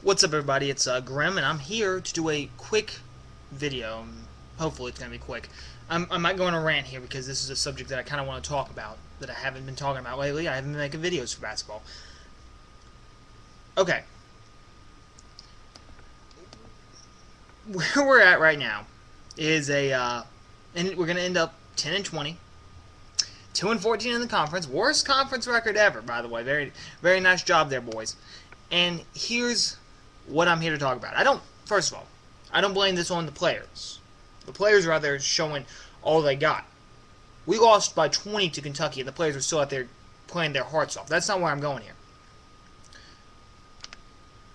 What's up, everybody? It's Grim, and I'm here to do a quick video. Hopefully it's going to be quick. I might go on a rant here because this is a subject that I kind of want to talk about that I haven't been talking about lately. I haven't been making videos for basketball. Okay. Where we're at right now is and we're going to end up 10-20. 2-14 in the conference. Worst conference record ever, by the way. Very, very nice job there, boys. And here's what I'm here to talk about. First of all, I don't blame this on the players. The players are out there showing all they got. We lost by 20 to Kentucky, and the players were still out there playing their hearts off. That's not where I'm going here.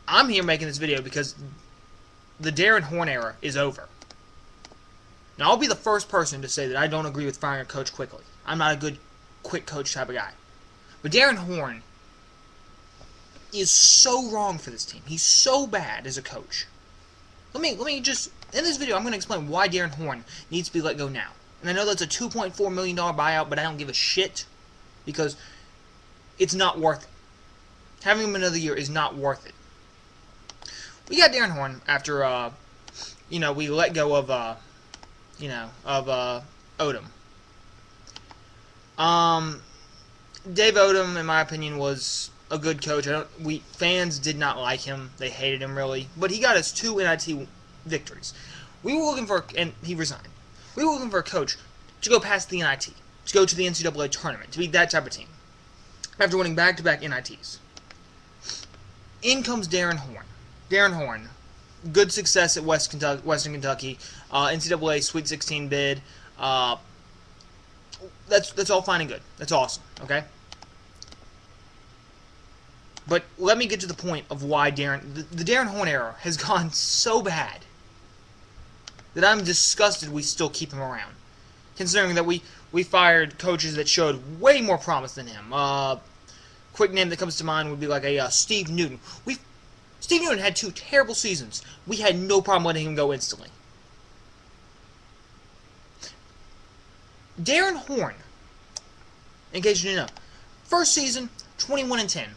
I'm here making this video because the Darren Horn era is over. Now, I'll be the first person to say that I don't agree with firing a coach quickly. I'm not a good, quick coach type of guy. But Darren Horn is so wrong for this team. He's so bad as a coach. Let me just, in this video, I'm going to explain why Darren Horn needs to be let go now. And I know that's a $2.4 million buyout, but I don't give a shit because it's not worth it. Having him another year is not worth it. We got Darren Horn after, we let go of, Odom. Dave Odom, in my opinion, was a good coach. Fans did not like him. They hated him, really. But he got us 2 NIT victories. We were looking for, and he resigned. We were looking for a coach to go past the NIT, to go to the NCAA tournament, to be that type of team. After winning back-to-back NITs. In comes Darren Horn. Darren Horn, good success at Western Kentucky, NCAA Sweet 16 bid. That's all fine and good. That's awesome, okay? But let me get to the point of why the Darren Horn era has gone so bad that I'm disgusted we still keep him around. Considering that we fired coaches that showed way more promise than him. Quick name that comes to mind would be like a Steve Newton. Steve Newton had 2 terrible seasons. We had no problem letting him go instantly. Darren Horn, in case you didn't know, first season, 21-10.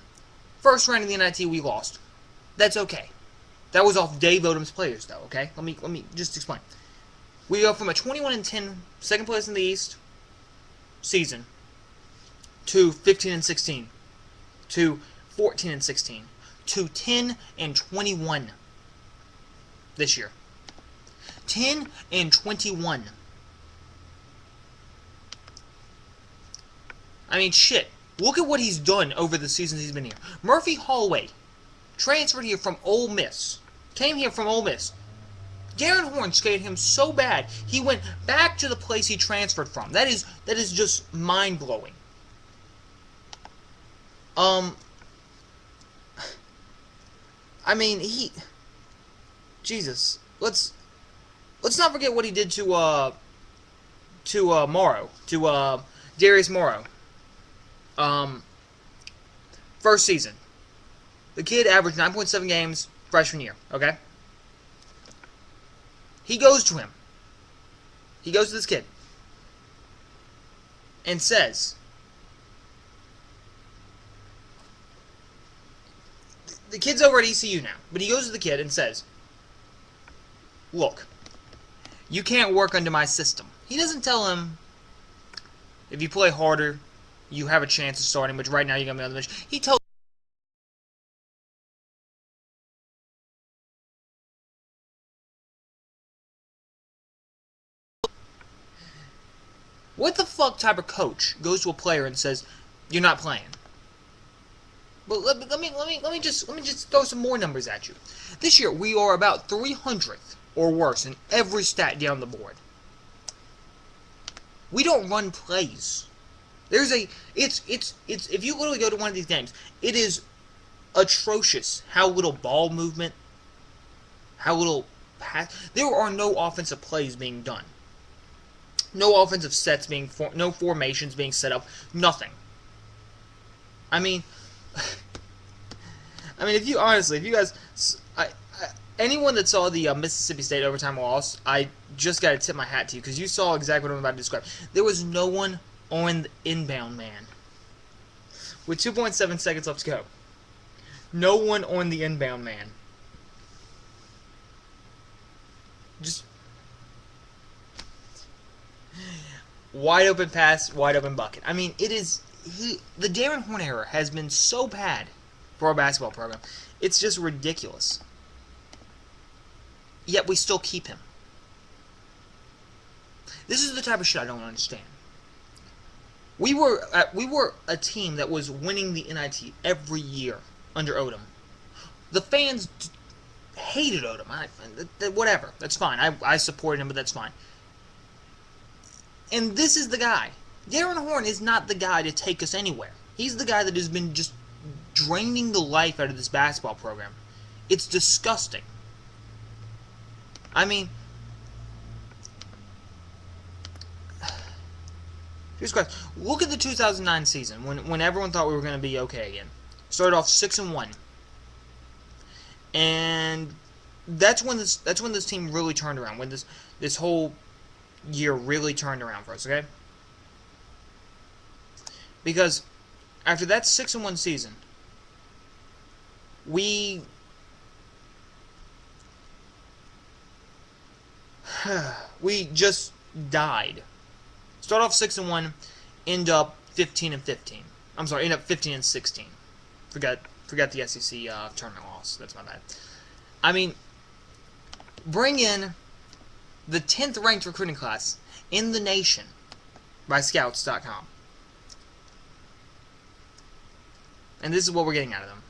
First round of the NIT, we lost. That's okay. That was off Dave Odom's players, though. Okay, let me just explain. We go from a 21-10 second place in the East season to 15-16 to 14-16 to 10-21 this year. 10-21. I mean, shit. Look at what he's done over the seasons he's been here. Murphy Holloway transferred here from Ole Miss. Came here from Ole Miss. Darren Horn skated him so bad, he went back to the place he transferred from. That is just mind-blowing. I mean, Jesus. Let's not forget what he did to Morrow. To Darius Morrow. First season. The kid averaged 9.7 games freshman year, okay? He goes to him. He goes to this kid. And says, the kid's over at ECU now, but he goes to the kid and says, look, you can't work under my system. He doesn't tell him, if you play harder, you have a chance of starting, but right now you're going to be on the bench. He told what the fuck type of coach goes to a player and says, you're not playing? But let me just throw some more numbers at you. This year we are about 300th or worse in every stat down the board. We don't run plays. If you literally go to one of these games, it is atrocious how little ball movement, how little pass. There are no offensive plays being done. No offensive sets no formations being set up, nothing. I mean, if you guys, anyone that saw the Mississippi State overtime loss, I just got to tip my hat to you because you saw exactly what I'm about to describe. There was no one on the inbound man. With 2.7 seconds left to go. No one on the inbound man. Just wide open pass, wide open bucket. I mean, it is the Darren Horn era has been so bad for our basketball program. It's just ridiculous. Yet we still keep him. This is the type of shit I don't understand. We were a team that was winning the NIT every year under Odom. The fans hated Odom. Whatever, that's fine. I supported him, but that's fine. And this is the guy. Darren Horn is not the guy to take us anywhere. He's the guy that has been just draining the life out of this basketball program. It's disgusting. I mean, look at the 2009 season when everyone thought we were going to be okay again. Started off 6-1, and that's when this team really turned around. When this whole year really turned around for us. Okay, because after that 6-1 season, we just died. Start off 6-1, end up 15-15. I'm sorry, end up 15-16. Forgot the SEC tournament loss. That's my bad. I mean, bring in the 10th ranked recruiting class in the nation by Scouts.com, and this is what we're getting out of them.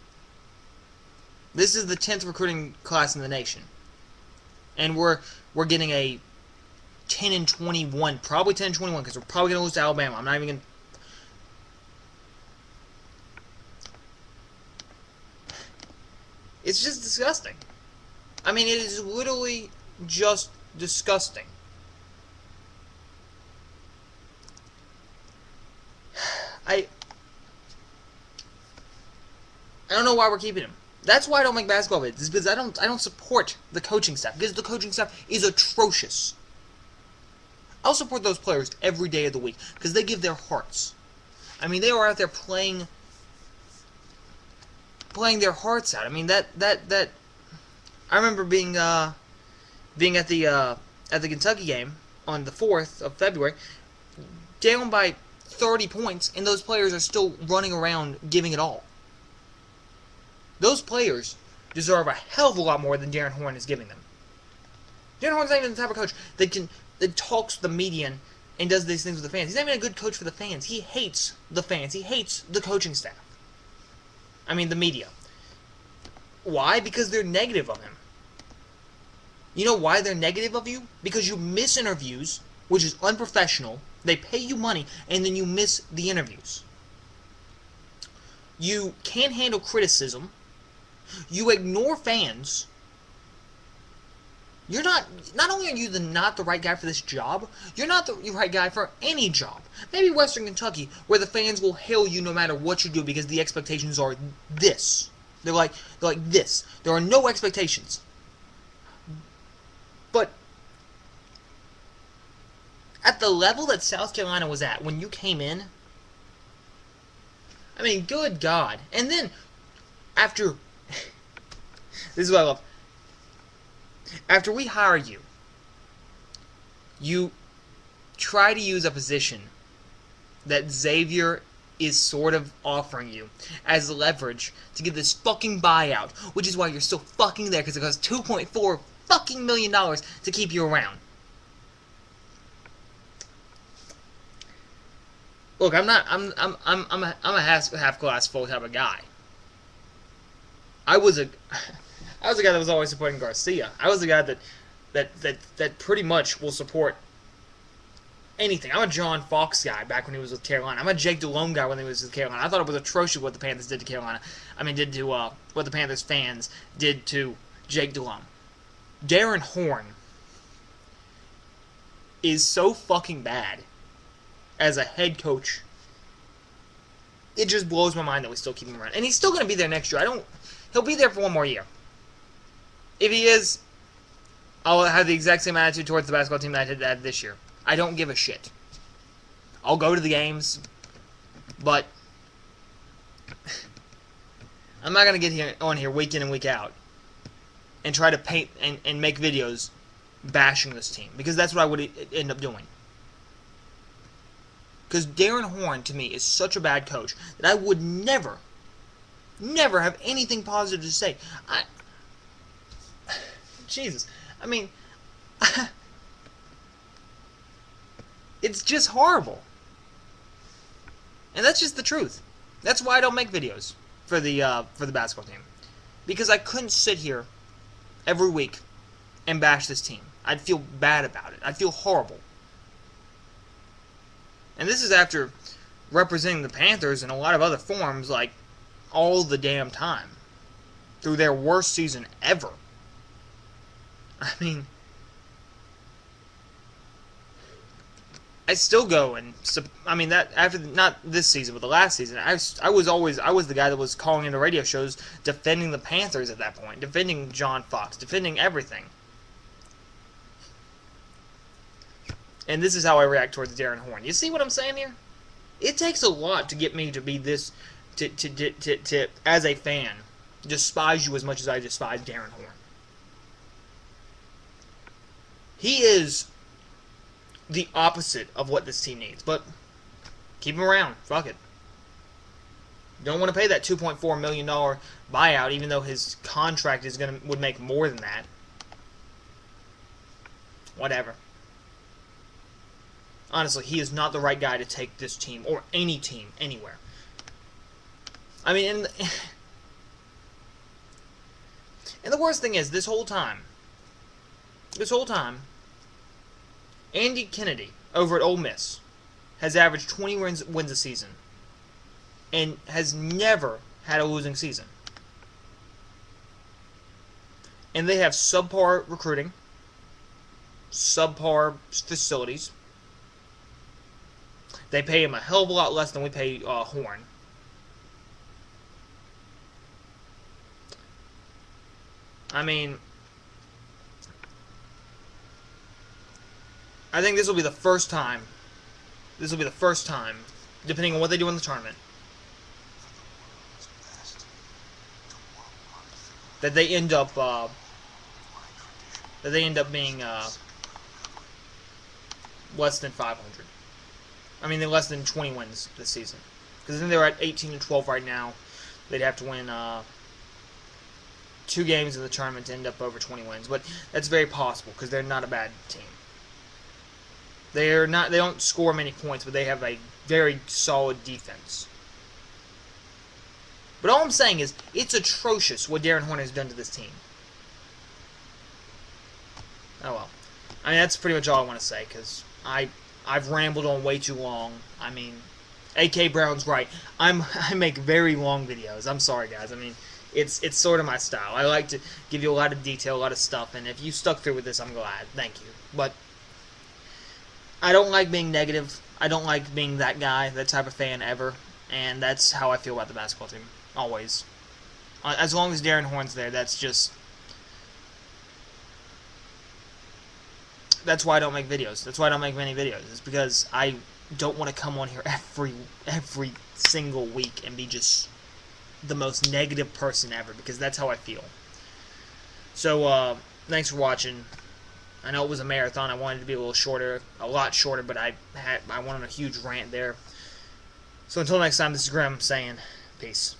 This is the 10th recruiting class in the nation, and we're getting a 10-21, probably 10-21, because we're probably going to lose to Alabama. I'm not even going to... It's just disgusting. I mean, it is literally just disgusting. I don't know why we're keeping him. That's why I don't make basketball videos. It's because I don't support the coaching staff, because the coaching staff is atrocious. I'll support those players every day of the week because they give their hearts. I mean, they are out there playing their hearts out. I mean, that I remember being at the Kentucky game on the 4th of February, down by 30 points, and those players are still running around giving it all. Those players deserve a hell of a lot more than Darren Horn is giving them. Darren Horn's not even the type of coach that talks to the media and does these things with the fans. He's not even a good coach for the fans. He hates the fans. He hates the coaching staff. I mean, the media. Why? Because they're negative of him. You know why they're negative of you? Because you miss interviews, which is unprofessional. They pay you money, and then you miss the interviews. You can't handle criticism. You ignore fans. You're not only are you not the right guy for this job, you're not the right guy for any job. Maybe Western Kentucky, where the fans will hail you no matter what you do because the expectations are this. They're like this. There are no expectations. But at the level that South Carolina was at when you came in, I mean, good God. And then, after... this is what I love. After we hire you, you try to use a position that Xavier is sort of offering you as leverage to get this fucking buyout, which is why you're still fucking there, because it costs $2.4 fucking million to keep you around. Look, I'm a half glass full type of guy. I was a guy that was always supporting Garcia. I was a guy that pretty much will support anything. I'm a John Fox guy back when he was with Carolina. I'm a Jake Delhomme guy when he was with Carolina. I thought it was atrocious what the Panthers did to Carolina. I mean, did to what the Panthers fans did to Jake Delhomme. Darren Horn is so fucking bad as a head coach. It just blows my mind that we still keep him around. And he's still going to be there next year. He'll be there for one more year. If he is, I'll have the exact same attitude towards the basketball team that I had this year. I don't give a shit. I'll go to the games, but I'm not going to get on here week in and week out and try to paint and make videos bashing this team, because that's what I would end up doing. Because Darren Horn, to me, is such a bad coach that I would never have anything positive to say. Jesus. I mean, it's just horrible. And that's just the truth. That's why I don't make videos for the basketball team. Because I couldn't sit here every week and bash this team. I'd feel bad about it. I'd feel horrible. And this is after representing the Panthers in a lot of other forms, like, all the damn time. Through their worst season ever. I mean, I still go and, I mean, that after not this season but the last season, I was the guy that was calling into radio shows defending the Panthers at that point, defending John Fox, defending everything. And this is how I react towards Darren Horn. You see what I'm saying here? It takes a lot to get me to be this, to as a fan, despise you as much as I despise Darren Horn. He is the opposite of what this team needs, but keep him around. Fuck it. Don't want to pay that $2.4 million buyout, even though his contract would make more than that. Whatever. Honestly, he is not the right guy to take this team, or any team, anywhere. I mean, and the worst thing is, this whole time, Andy Kennedy, over at Ole Miss, has averaged 20 wins a season, and has never had a losing season. And they have subpar recruiting, subpar facilities. They pay him a hell of a lot less than we pay Horn. I mean, I think this will be the first time. Depending on what they do in the tournament, that they end up being less than 500. I mean, they're less than 20 wins this season. Because I think they're at 18-12 right now. They'd have to win 2 games in the tournament to end up over 20 wins. But that's very possible because they're not a bad team. They don't score many points, but they have a very solid defense. But all I'm saying is, it's atrocious what Darren Horn has done to this team. Oh well. I mean, that's pretty much all I want to say, because I've rambled on way too long. I mean, A.K. Brown's right. I make very long videos. I'm sorry, guys. I mean, it's sort of my style. I like to give you a lot of detail, a lot of stuff, and if you stuck through with this, I'm glad. Thank you. But I don't like being negative. I don't like being that guy, that type of fan ever, and that's how I feel about the basketball team. Always. As long as Darren Horn's there, that's why I don't make videos. That's why I don't make many videos. It's because I don't want to come on here every single week and be just the most negative person ever, because that's how I feel. So, thanks for watching. I know it was a marathon. I wanted it to be a lot shorter, but I went on a huge rant there. So until next time, this is Grim saying peace.